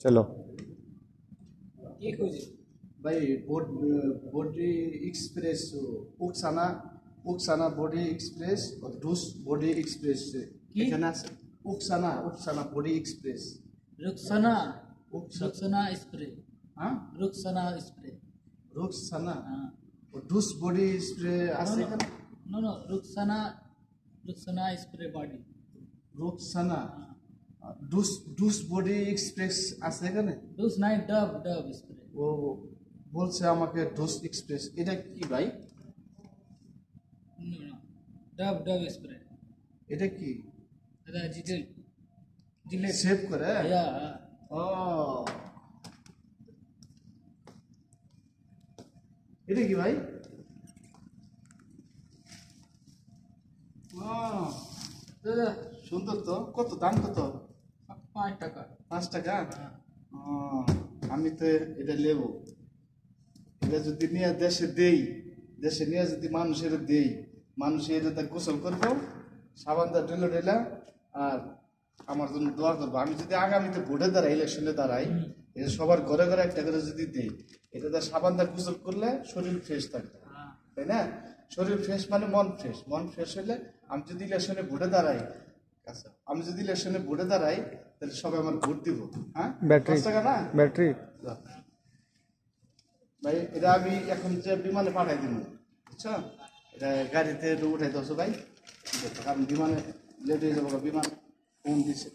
चलो भाई body express उकसाना उकसाना बॉडी एक्सप्रेस और डूस बॉडी एक्सप्रेस এখানে আছে উকসানা উকসানা body express Rukhsana Rukhsana spray হ্যাঁ रुखसाना स्प्रे রুকসানা हाँ और डूस बॉडी स्प्रे আছে এখানে no no Rukhsana Rukhsana spray body Rukhsana ডুস ডুস বডি এক্সপ্রেস আছে এখানে डूस नाइन डब डब स्प्रे ও বলছে আমাকে ডুস এক্সপ্রেস এটা কি ভাই नो नो डब डब स्प्रे এটা কি अदा जिलेट जिलेट সেভ করে या ও এটা কি ভাই दादा সুন্দর তো কত দাম কত 5 টাকা 5 টাকা हाँ আমি তো এটা নেব এটা যদি নিয়ে দেশে দেই দেশে নিয়ে যদি মানুষের দেই মানুষ এটা গোসল করবো সাবানটা ঢেলে ঢেলা আর আমার জন্য দোয়া করবো আমি যদি আগামীতে ভোটে দাঁড়াই ইলেকশনে দাঁড়াই এটা সবার ঘরে ঘরে একটা করে যদি দেই এটা সাবানটা গোসল করলে শরীর ফ্রেশ থাকবে हाँ তাই না শরীর ফ্রেশ মানে মন ফ্রেশ হলে আমি যদি ইলেকশনে ভোটে দাঁড়াই আচ্ছা আমি যদি ইলেকশনে ভোটে দাঁড়াই তাহলে সবাই আমার ভোট দিব হ্যাঁ बैटरी 5 টাকা না बैटरी ভাই এটা আমি এখন যে বিমানে পাঠাই দিব বুঝছো এটা গাড়িতে উঠাই দোছো ভাই কারণ বিমানে লেট হয়ে যাবো বিমান ফোন দিছে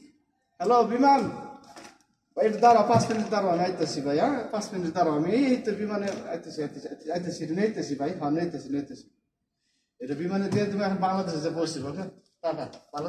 হ্যালো বিমান ভাই এটা দাঁড়াও 5 মিনিট দাঁড়াও আমি আইতেছি ভাই হ্যাঁ 5 মিনিট দাঁড়াও আমি এই তো বিমানে আইতেছি নেইতেছি ভাই হ্যাঁ নেইতেছি এটা বিমানে দিয়ে তুমি এখন বাংলাদেশে যে বসছি ওকে টাটা ভালো